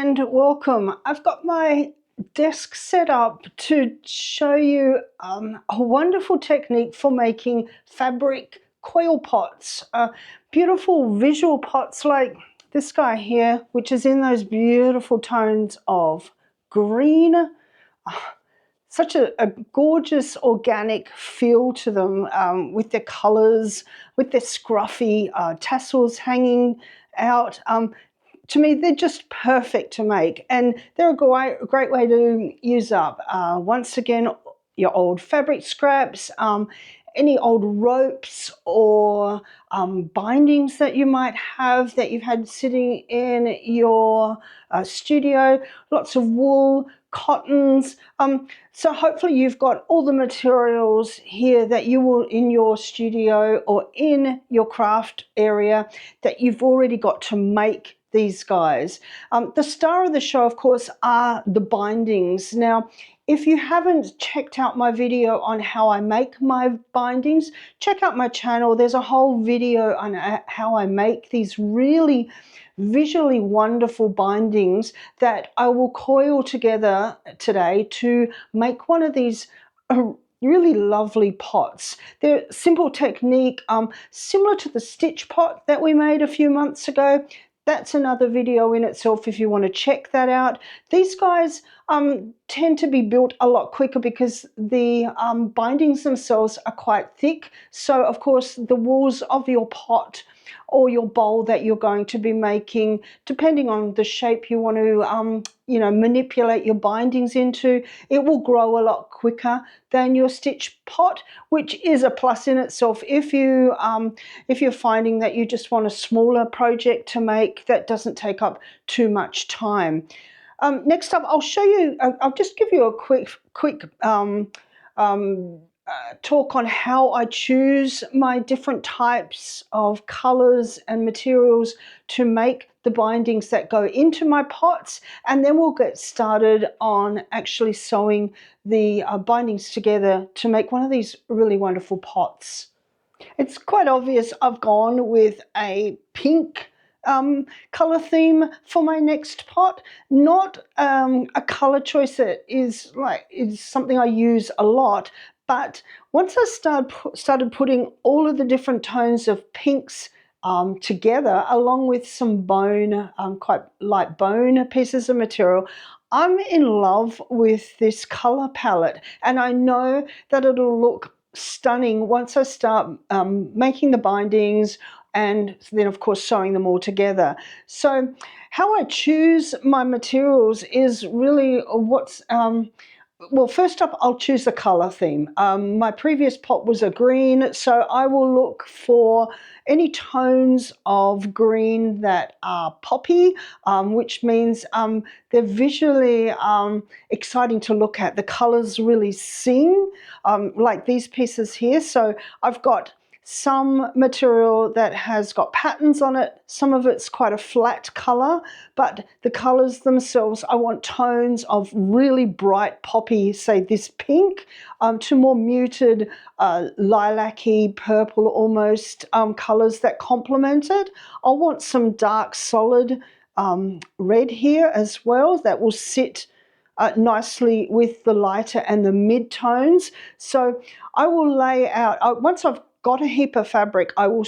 and welcome. I've got my desk set up to show you a wonderful technique for making fabric coil pots, beautiful visual pots like this guy here, which is in those beautiful tones of green. Such a gorgeous organic feel to them, with their colors, with their scruffy tassels hanging out. To me, they're just perfect to make, and they're a great way to use up, once again, your old fabric scraps, any old ropes or bindings that you might have that you've had sitting in your studio, lots of wool, cottons. So hopefully you've got all the materials here that you will in your studio or in your craft area that you've already got to make these guys. The star of the show, of course, are the bindings. Now, if you haven't checked out my video on how I make my bindings, check out my channel. There's a whole video on how I make these really visually wonderful bindings that I will coil together today to make one of these really lovely pots. They're simple technique, similar to the stitch pot that we made a few months ago. That's another video in itself if you want to check that out. These guys tend to be built a lot quicker because the bindings themselves are quite thick. So of course the walls of your pot or your bowl that you're going to be making, depending on the shape you want to manipulate your bindings into, it will grow a lot quicker than your stitch pot, which is a plus in itself if you're finding that you just want a smaller project to make that doesn't take up too much time. Next up, I'll show you. I'll just give you a quick talk on how I choose my different types of colors and materials to make the bindings that go into my pots, and then we'll get started on actually sewing the bindings together to make one of these really wonderful pots. It's quite obvious I've gone with a pink color theme for my next pot, not a color choice that is something I use a lot, but once I started putting all of the different tones of pinks together, along with some bone, quite light bone pieces of material, I'm in love with this color palette, and I know that it'll look stunning once I start making the bindings and then of course sewing them all together. So how I choose my materials is really well, first up, I'll choose the color theme. My previous pot was a green, so I will look for any tones of green that are poppy, which means they're visually exciting to look at. The colors really sing, like these pieces here. So I've got some material that has got patterns on it. Some of it's quite a flat color, but the colors themselves, I want tones of really bright poppy, say this pink, to more muted lilac-y, purple almost colors that complement it. I want some dark solid red here as well that will sit nicely with the lighter and the mid-tones. So I will lay out, once I've got a heap of fabric, I will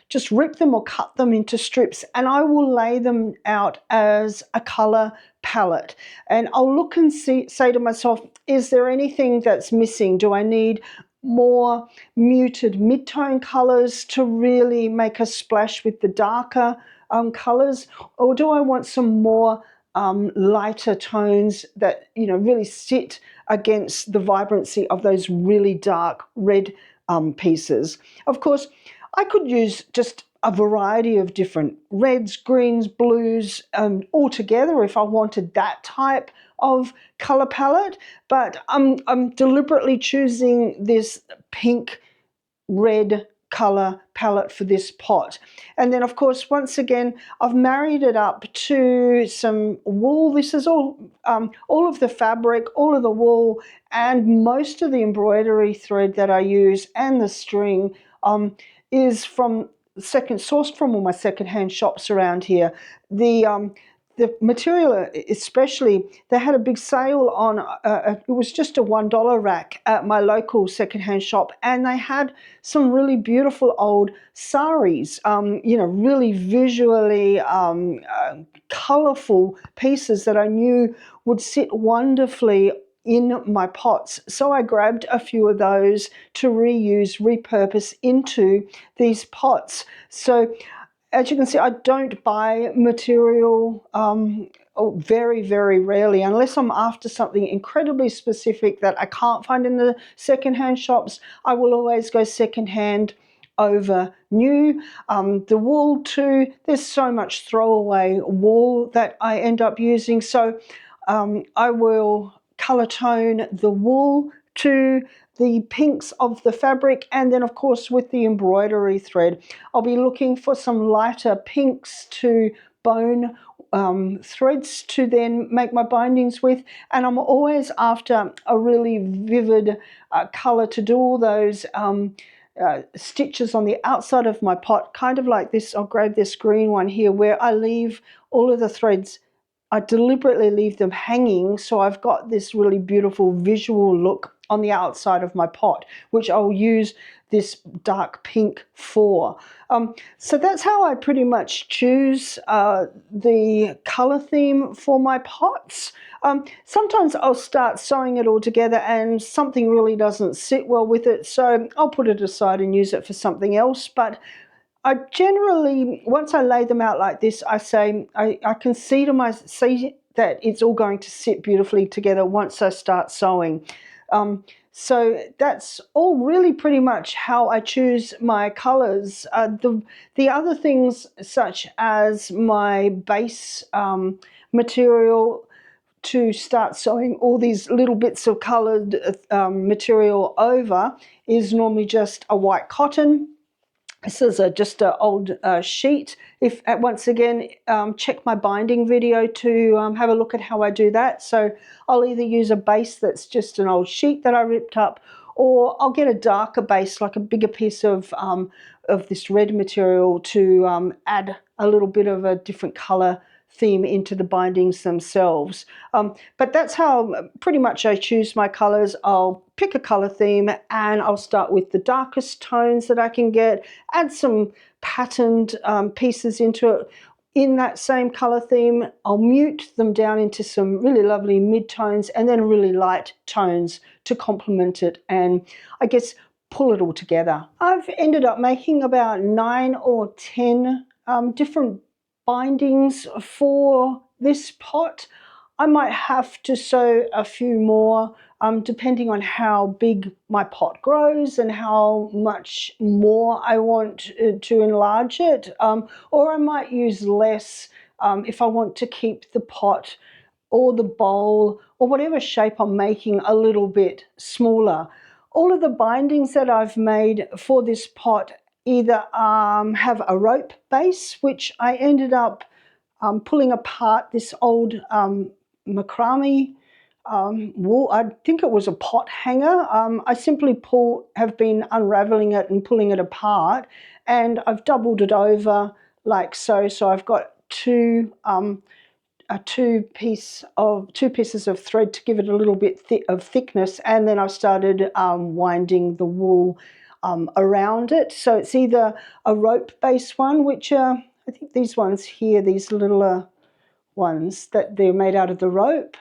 just rip them or cut them into strips, and I will lay them out as a color palette. And I'll look and say to myself, is there anything that's missing? Do I need more muted mid-tone colors to really make a splash with the darker colors, or do I want some more lighter tones that really sit against the vibrancy of those really dark red pieces? Of course, I could use just a variety of different reds, greens, blues all together if I wanted that type of color palette, but I'm deliberately choosing this pink red color palette for this pot. And then of course, once again, I've married it up to some wool. This is all of the fabric, all of the wool, and most of the embroidery thread that I use and the string is sourced from all my secondhand shops around here. The the material especially, they had a big sale on, it was just a $1 rack at my local secondhand shop, and they had some really beautiful old saris, you know, really visually colourful pieces that I knew would sit wonderfully in my pots. So I grabbed a few of those to reuse, repurpose into these pots. So as you can see, I don't buy material very, very rarely, unless I'm after something incredibly specific that I can't find in the secondhand shops. I will always go secondhand over new. The wool too, there's so much throwaway wool that I end up using. So I will colour tone the wool to the pinks of the fabric, and then of course with the embroidery thread I'll be looking for some lighter pinks to bone threads to then make my bindings with, and I'm always after a really vivid colour to do all those stitches on the outside of my pot, kind of like this. I'll grab this green one here where I leave all of the threads, I deliberately leave them hanging, so I've got this really beautiful visual look on the outside of my pot, which I'll use this dark pink for. So that's how I pretty much choose the color theme for my pots. Sometimes I'll start sewing it all together and something really doesn't sit well with it, so I'll put it aside and use it for something else. But I generally, once I lay them out like this, I say I can see that it's all going to sit beautifully together once I start sewing. So that's all really pretty much how I choose my colours. The other things, such as my base material to start sewing all these little bits of coloured material over, is normally just a white cotton. This is just an old sheet. If once again, check my binding video to have a look at how I do that. So I'll either use a base that's just an old sheet that I ripped up, or I'll get a darker base, like a bigger piece of this red material, to add a little bit of a different color theme into the bindings themselves. But that's how pretty much I choose my colors. I'll pick a color theme and I'll start with the darkest tones that I can get, add some patterned pieces into it in that same color theme. I'll mute them down into some really lovely mid-tones and then really light tones to complement it, and I guess pull it all together. I've ended up making about 9 or 10 different bindings for this pot. I might have to sew a few more depending on how big my pot grows and how much more I want to enlarge it, or I might use less if I want to keep the pot or the bowl or whatever shape I'm making a little bit smaller. All of the bindings that I've made for this pot either have a rope base, which I ended up pulling apart this old macrame wool. I think it was a pot hanger. I simply have been unraveling it and pulling it apart, and I've doubled it over like so. So I've got two pieces of thread to give it a little bit of thickness, and then I've started winding the wool around it. So it's either a rope based one, which I think these ones here, these little ones, that they're made out of the rope,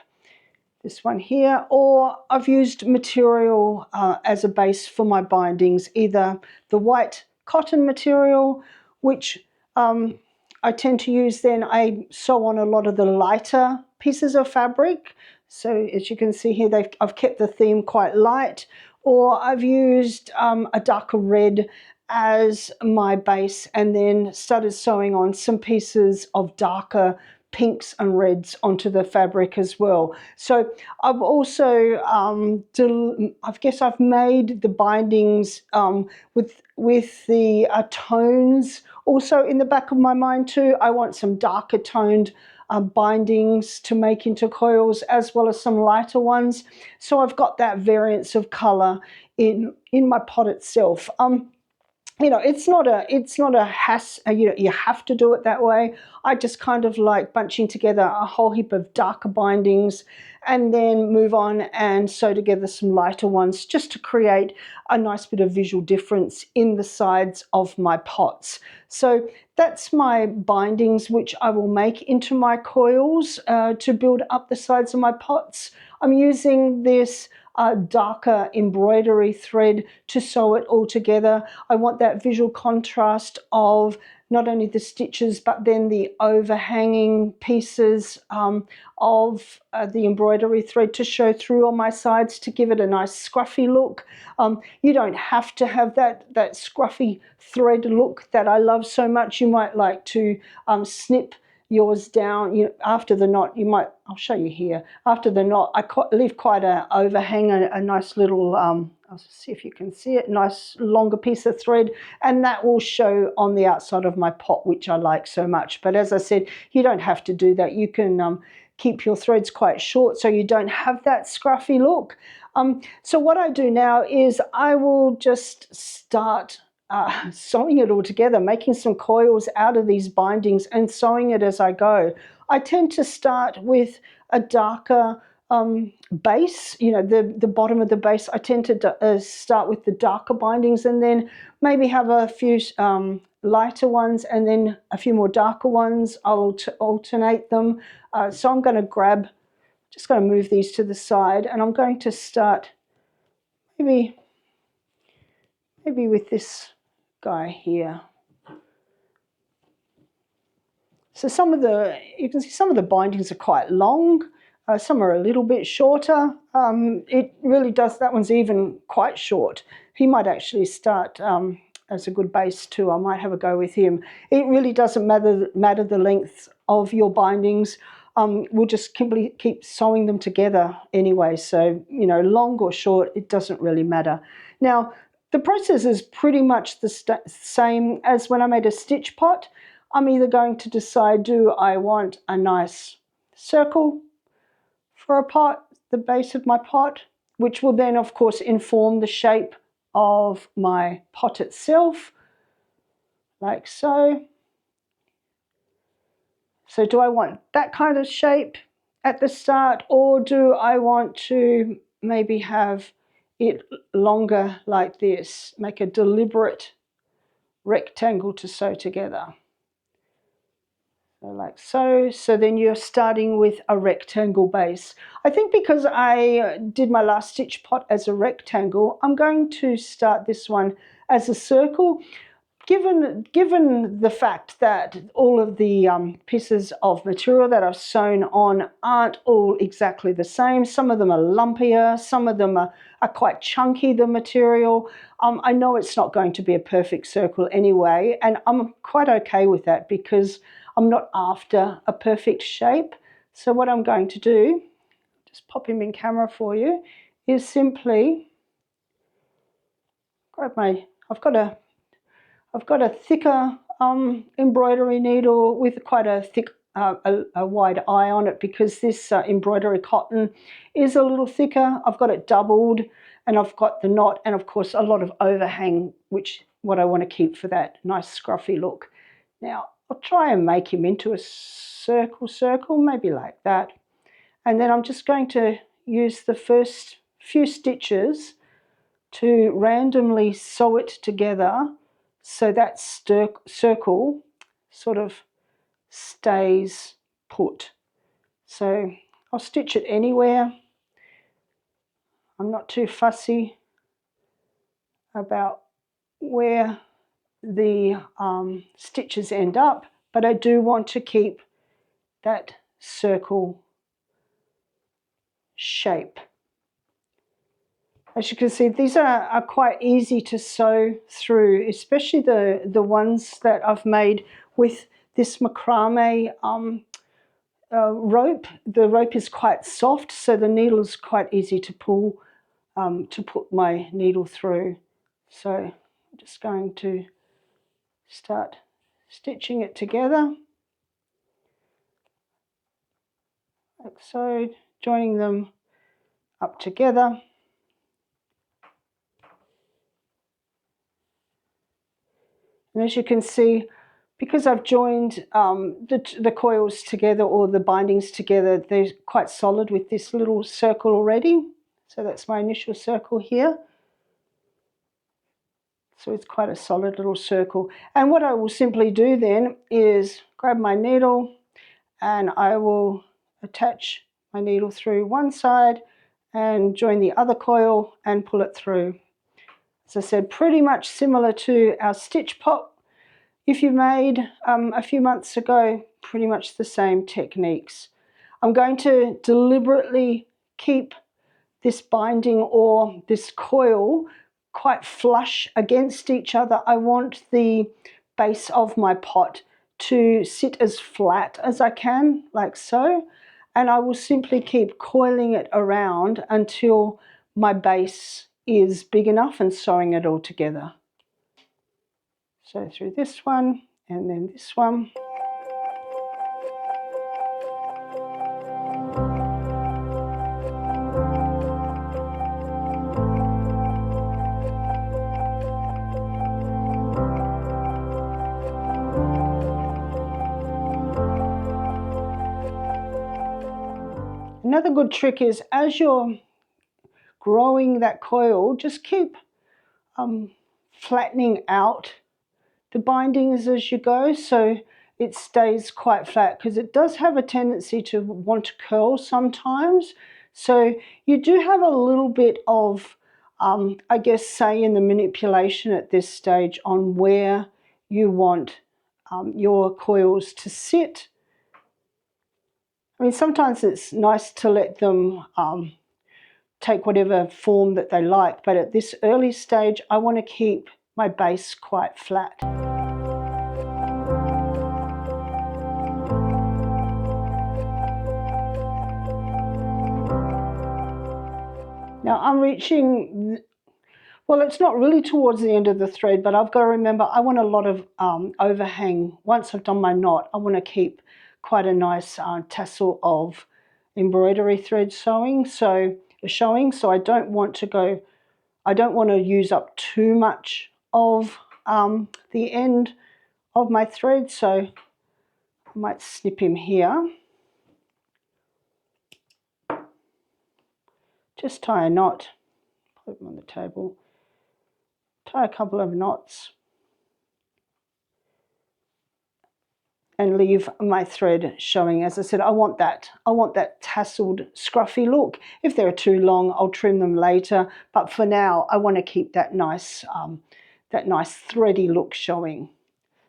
this one here, or I've used material as a base for my bindings, either the white cotton material, which I tend to use, then I sew on a lot of the lighter pieces of fabric. So as you can see here, I've kept the theme quite light, or I've used a darker red as my base and then started sewing on some pieces of darker pinks and reds onto the fabric as well. So I've also, I guess I've made the bindings with the tones also in the back of my mind too. I want some darker toned bindings to make into coils, as well as some lighter ones. So I've got that variance of color in my pot itself. it's not a you have to do it that way. I just kind of like bunching together a whole heap of darker bindings and then move on and sew together some lighter ones just to create a nice bit of visual difference in the sides of my pots. So that's my bindings, which I will make into my coils to build up the sides of my pots. I'm using this darker embroidery thread to sew it all together. I want that visual contrast of not only the stitches but then the overhanging pieces of the embroidery thread to show through on my sides to give it a nice scruffy look. You don't have to have that scruffy thread look that I love so much. You might like to snip yours down, after the knot. I'll show you here, after the knot I leave quite a overhang, a nice little I'll see if you can see it, nice longer piece of thread, and that will show on the outside of my pot, which I like so much. But as I said, you don't have to do that. You can keep your threads quite short so you don't have that scruffy look. So what I do now is I will just start sewing it all together, making some coils out of these bindings and sewing it as I go. I tend to start with a darker base, the bottom of the base. I tend to start with the darker bindings and then maybe have a few lighter ones and then a few more darker ones. I'll alternate them. So I'm going to just going to move these to the side, and I'm going to start maybe with this guy here. So you can see some of the bindings are quite long, some are a little bit shorter. It really does, that one's even quite short. He might actually start as a good base too. I might have a go with him. It really doesn't matter the length of your bindings. We'll just keep sewing them together anyway. So, long or short, it doesn't really matter. Now, the process is pretty much the same as when I made a stitch pot. I'm either going to decide, do I want a nice circle for a pot, the base of my pot, which will then, of course, inform the shape of my pot itself, like so. So do I want that kind of shape at the start, or do I want to maybe have it longer like this, make a deliberate rectangle to sew together? So like so. So then you're starting with a rectangle base. I think because I did my last stitch pot as a rectangle, I'm going to start this one as a circle. Given the fact that all of the pieces of material that I've sewn on aren't all exactly the same, some of them are lumpier, some of them are quite chunky, the material. I know it's not going to be a perfect circle anyway, and I'm quite okay with that because I'm not after a perfect shape. So what I'm going to do, just pop him in camera for you, is simply grab I've got a thicker embroidery needle with quite a thick, a wide eye on it because this embroidery cotton is a little thicker. I've got it doubled and I've got the knot and of course a lot of overhang, which what I want to keep for that nice scruffy look. Now I'll try and make him into a circle, maybe like that. And then I'm just going to use the first few stitches to randomly sew it together so that circle sort of stays put. So I'll stitch it anywhere. I'm not too fussy about where the stitches end up, but I do want to keep that circle shape. As you can see, these are quite easy to sew through, especially the ones that I've made with this macrame rope. The rope is quite soft, so the needle is quite easy to pull to put my needle through. So I'm just going to start stitching it together, like so, joining them up together. And as you can see, because I've joined the coils together, or the bindings together, they're quite solid with this little circle already. So that's my initial circle here. So it's quite a solid little circle. And what I will simply do then is grab my needle, and I will attach my needle through one side and join the other coil and pull it through. As I said, pretty much similar to our stitch pot if you made a few months ago, pretty much the same techniques. I'm going to deliberately keep this binding or this coil quite flush against each other. I want the base of my pot to sit as flat as I can, like so, and I will simply keep coiling it around until my base is big enough and sewing it all together. So through this one and then this one. Another good trick is, as you're growing that coil, just keep flattening out the bindings as you go, so it stays quite flat, because it does have a tendency to want to curl sometimes. So you do have a little bit of, I guess, say in the manipulation at this stage on where you want your coils to sit. I mean, sometimes it's nice to let them take whatever form that they like, but at this early stage, I want to keep my base quite flat. Now I'm reaching, well, it's not really towards the end of the thread, but I've got to remember I want a lot of overhang. Once I've done my knot, I want to keep quite a nice tassel of embroidery thread showing, so I don't want to use up too much of the end of my thread, so I might snip him here. Just tie a knot, put him on the table, tie a couple of knots, and leave my thread showing. As I said, I want that tasseled, scruffy look. If they're too long, I'll trim them later, but for now I want to keep that nice thready look showing.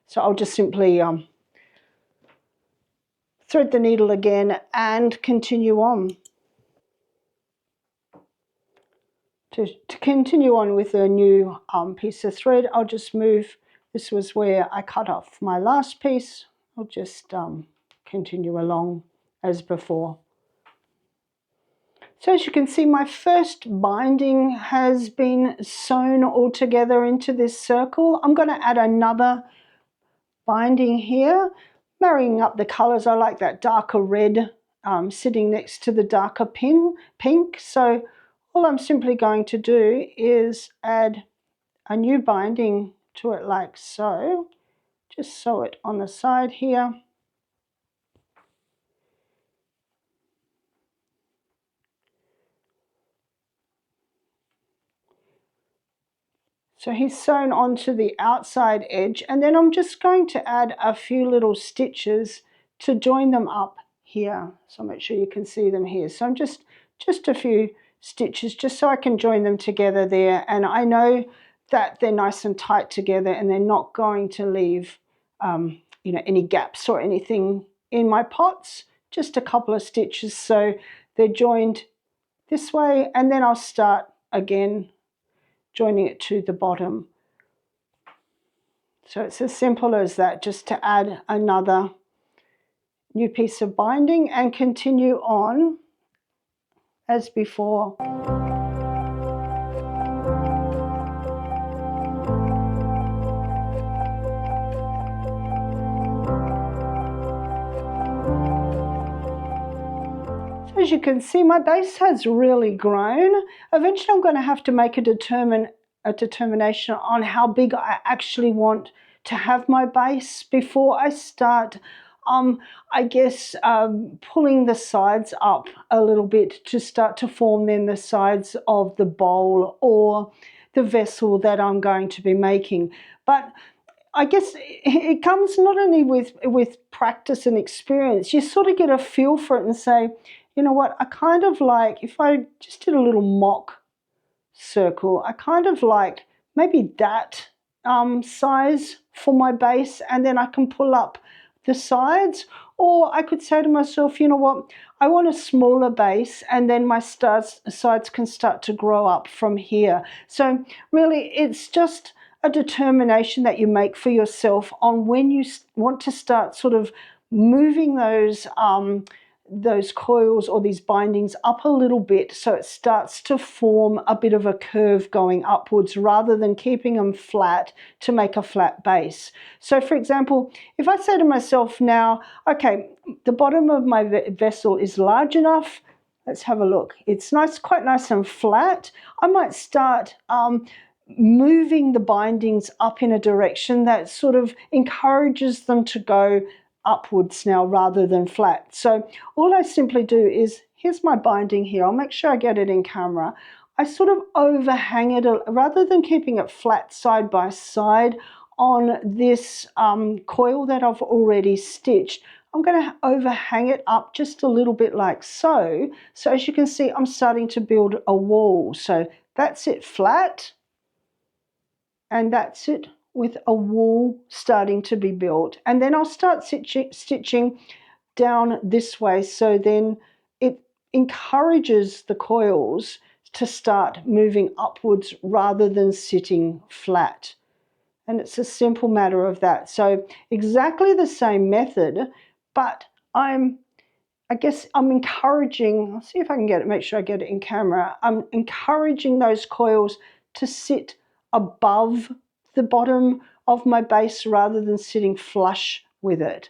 So I'll just simply thread the needle again and continue on. To continue on with a new piece of thread, I'll just move. This was where I cut off my last piece. I'll just continue along as before. So as you can see, my first binding has been sewn all together into this circle. I'm going to add another binding here, marrying up the colors. I like that darker red sitting next to the darker pink. So all I'm simply going to do is add a new binding to it like so. Just sew it on the side here. So he's sewn onto the outside edge, and then I'm just going to add a few little stitches to join them up here. So make sure you can see them here. So I'm just a few stitches just so I can join them together there, and I know that they're nice and tight together and they're not going to leave you know, any gaps or anything in my pots. Just a couple of stitches so they're joined this way, and then I'll start again joining it to the bottom. So it's as simple as that, just to add another new piece of binding and continue on as before. As you can see, my base has really grown. Eventually I'm going to have to make a determination on how big I actually want to have my base before I start I guess pulling the sides up a little bit to start to form then the sides of the bowl or the vessel that I'm going to be making. But I guess it comes not only with practice and experience. You sort of get a feel for it and say, you know what, I kind of like, if I just did a little mock circle, I kind of like maybe that size for my base, and then I can pull up the sides. Or I could say to myself, you know what, I want a smaller base, and then my sides can start to grow up from here. So really it's just a determination that you make for yourself on when you want to start sort of moving those coils or these bindings up a little bit, so it starts to form a bit of a curve going upwards rather than keeping them flat to make a flat base. So for example, if I say to myself now, okay, the bottom of my vessel is large enough, let's have a look, it's nice, quite nice and flat, I might start moving the bindings up in a direction that sort of encourages them to go upwards now rather than flat. So all I simply do is, here's my binding here, I'll make sure I get it in camera, I sort of overhang it, rather than keeping it flat side by side on this coil that I've already stitched. I'm going to overhang it up just a little bit like so. So as you can see, I'm starting to build a wall. So that's it flat, and that's it with a wall starting to be built. And then I'll start stitching down this way, so then it encourages the coils to start moving upwards rather than sitting flat. And it's a simple matter of that. So exactly the same method, but I guess I'm encouraging, I'll see if I can get it, make sure I get it in camera, I'm encouraging those coils to sit above the bottom of my base rather than sitting flush with it.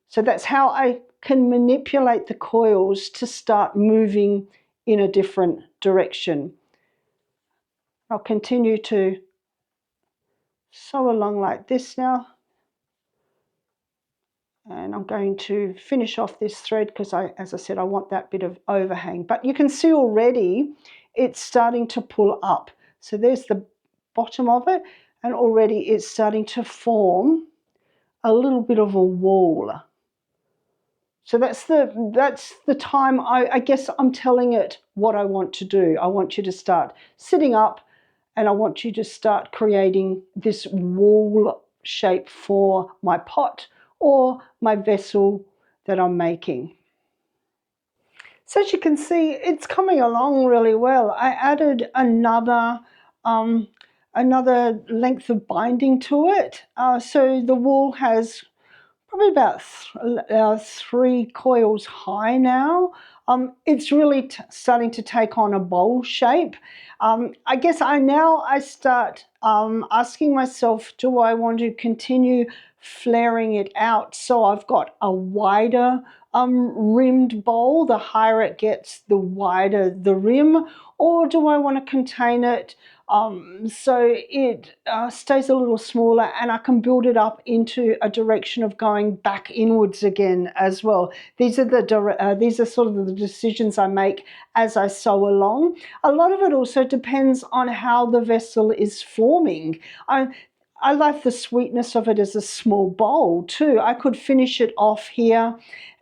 So that's how I can manipulate the coils to start moving in a different direction. I'll continue to sew along like this now. And I'm going to finish off this thread because as I said, I want that bit of overhang. But you can see already it's starting to pull up. So there's the bottom of it, and already it's starting to form a little bit of a wall. So that's the time I guess I'm telling it what I want to do. I want you to start sitting up, and I want you to start creating this wall shape for my pot or my vessel that I'm making. So as you can see, it's coming along really well. I added another length of binding to it. So the wool has probably about 3 coils high now. It's really starting to take on a bowl shape. I guess I start asking myself, do I want to continue flaring it out so I've got a wider rimmed bowl? The higher it gets, the wider the rim. Or do I want to contain it so it stays a little smaller, and I can build it up into a direction of going back inwards again as well. These are sort of the decisions I make as I sew along. A lot of it also depends on how the vessel is forming. I like the sweetness of it as a small bowl too. I could finish it off here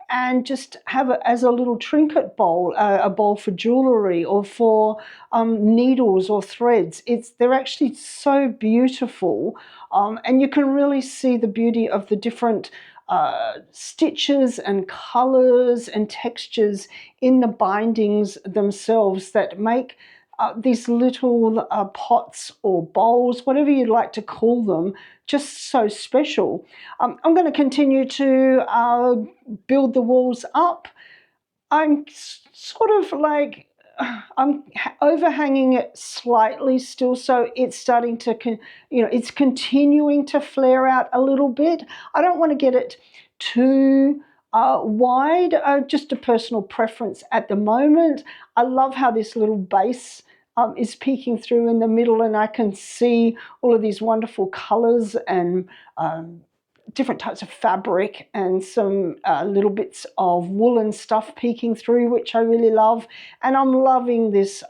and just have it as a little trinket bowl, a bowl for jewellery or for needles or threads. They're actually so beautiful, and you can really see the beauty of the different stitches and colours and textures in the bindings themselves that make these little pots or bowls, whatever you'd like to call them, just so special. I'm going to continue to build the walls up. I'm sort of like, I'm overhanging it slightly still, so it's starting to, it's continuing to flare out a little bit. I don't want to get it too wide, just a personal preference at the moment. I love how this little base is peeking through in the middle, and I can see all of these wonderful colors and different types of fabric and some little bits of woolen stuff peeking through, which I really love. And I'm loving this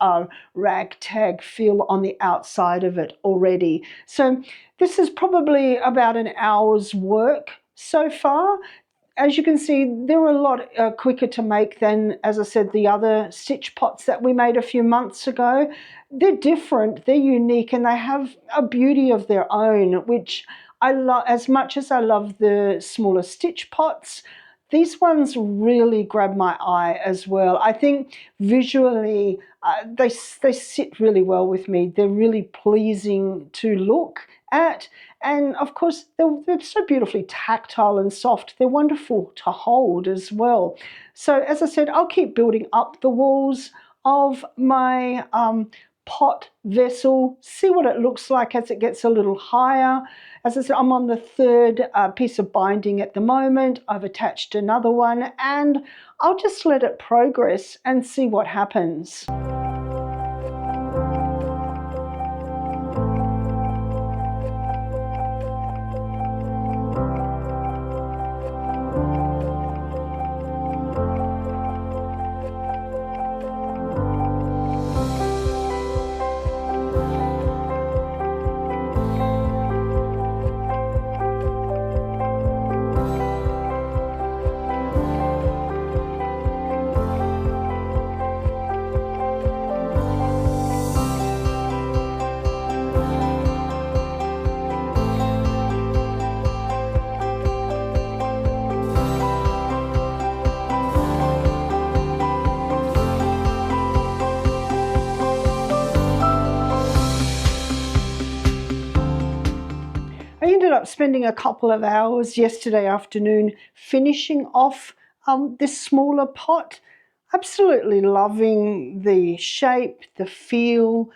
ragtag feel on the outside of it already. So this is probably about an hour's work so far. As you can see, they're a lot quicker to make than, as I said, the other stitch pots that we made a few months ago. They're different, they're unique, and they have a beauty of their own, which I love. As much as I love the smaller stitch pots, these ones really grab my eye as well. I think visually they sit really well with me. They're really pleasing to look at. And of course, they're so beautifully tactile and soft. They're wonderful to hold as well. So as I said, I'll keep building up the walls of my pot vessel, see what it looks like as it gets a little higher. As I said, I'm on the third piece of binding at the moment. I've attached another one, and I'll just let it progress and see what happens. I ended up spending a couple of hours yesterday afternoon finishing off this smaller pot. Absolutely loving the shape, the feel,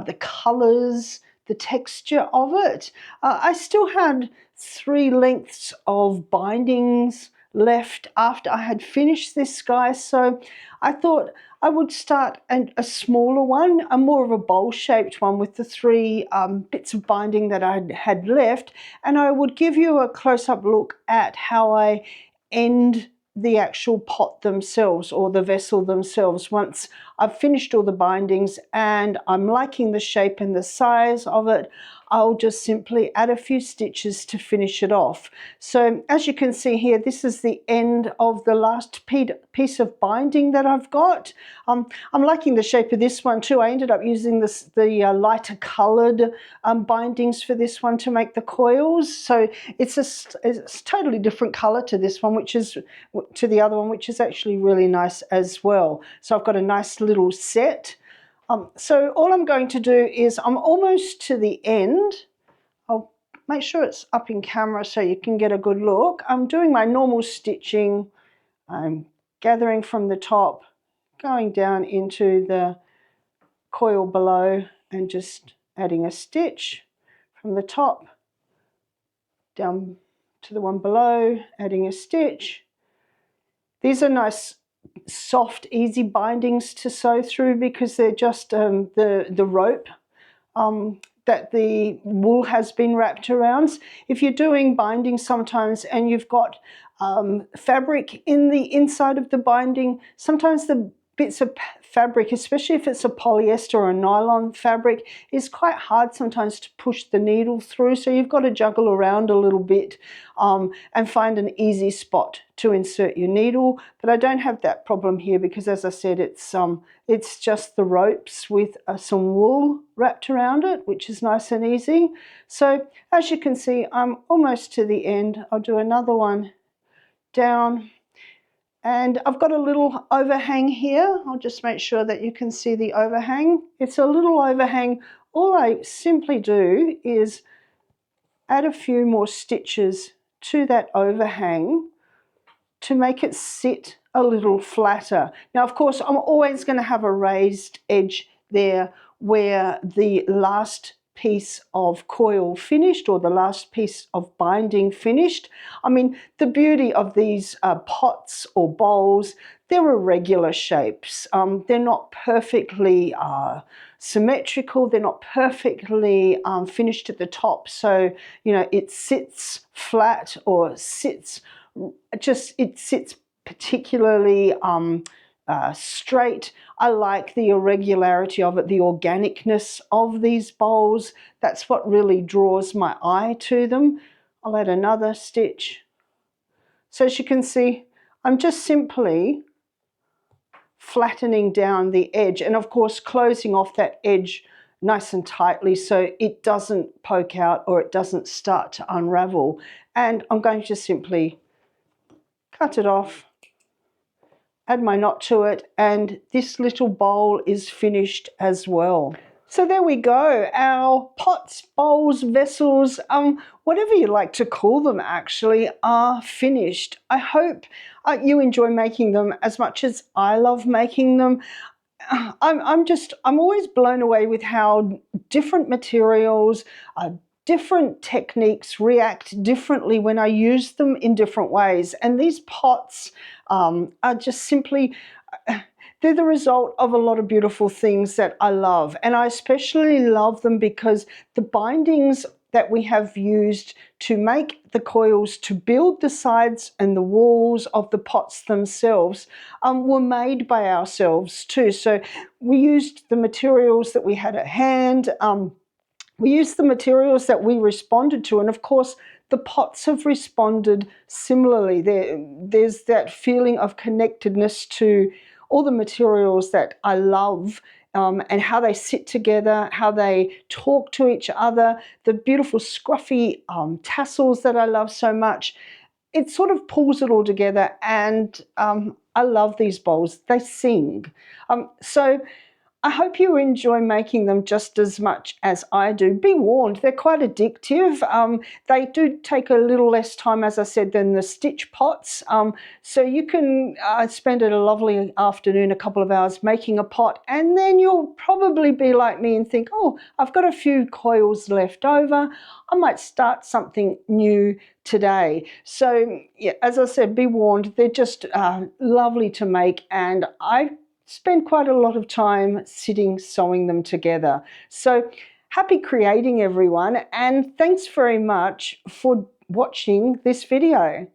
the colours, the texture of it. I still had 3 lengths of bindings left after I had finished this guy, so I thought I would start a smaller one, a more of a bowl-shaped one with the 3 bits of binding that I had left, and I would give you a close-up look at how I end the actual pot themselves or the vessel themselves once I've finished all the bindings and I'm liking the shape and the size of it. I'll just simply add a few stitches to finish it off. So as you can see here, this is the end of the last piece of binding that I've got. I'm liking the shape of this one too. I ended up using the lighter coloured bindings for this one to make the coils. So it's a totally different colour to this one, which is to the other one, which is actually really nice as well. So I've got a nice little set. So all I'm going to do is I'm almost to the end. I'll make sure it's up in camera so you can get a good look. I'm doing my normal stitching. I'm gathering from the top, going down into the coil below and just adding a stitch from the top down to the one below, adding a stitch. These are nice soft, easy bindings to sew through because they're just the rope that the wool has been wrapped around. If you're doing binding sometimes and you've got fabric in the inside of the binding, sometimes the bits of fabric, especially if it's a polyester or a nylon fabric, is quite hard sometimes to push the needle through. So you've got to juggle around a little bit and find an easy spot to insert your needle. But I don't have that problem here because, as I said, it's just the ropes with some wool wrapped around it, which is nice and easy. So as you can see, I'm almost to the end. I'll do another one down. And I've got a little overhang here. I'll just make sure that you can see the overhang. It's a little overhang. All I simply do is add a few more stitches to that overhang to make it sit a little flatter. Now, of course, I'm always going to have a raised edge there where the last piece of coil finished or the last piece of binding finished. I mean, the beauty of these pots or bowls, they're irregular shapes. They're not perfectly symmetrical, they're not perfectly finished at the top, so you know it sits flat or sits particularly straight. I like the irregularity of it, the organicness of these bowls. That's what really draws my eye to them. I'll add another stitch. So as you can see, I'm just simply flattening down the edge and of course closing off that edge nice and tightly so it doesn't poke out or it doesn't start to unravel. And I'm going to simply cut it off, add my knot to it, and this little bowl is finished as well. So there we go, our pots, bowls, vessels, whatever you like to call them actually, are finished. I hope you enjoy making them as much as I love making them. I'm always blown away with how different materials, different techniques react differently when I use them in different ways. And these pots are just simply, they're the result of a lot of beautiful things that I love. And I especially love them because the bindings that we have used to make the coils, to build the sides and the walls of the pots themselves, were made by ourselves too. So we used the materials that we had at hand, we used the materials that we responded to, and of course the pots have responded similarly. There's that feeling of connectedness to all the materials that I love, and how they sit together, how they talk to each other, the beautiful scruffy tassels that I love so much. It sort of pulls it all together, and I love these bowls. They sing. So I hope you enjoy making them just as much as I do. Be warned, they're quite addictive. They do take a little less time, as I said, than the stitch pots. So you can spend a lovely afternoon, a couple of hours making a pot, and then you'll probably be like me and think, oh, I've got a few coils left over. I might start something new today. So yeah, as I said, be warned, they're just lovely to make, and I spend quite a lot of time sitting sewing them together. So happy creating, everyone, and thanks very much for watching this video.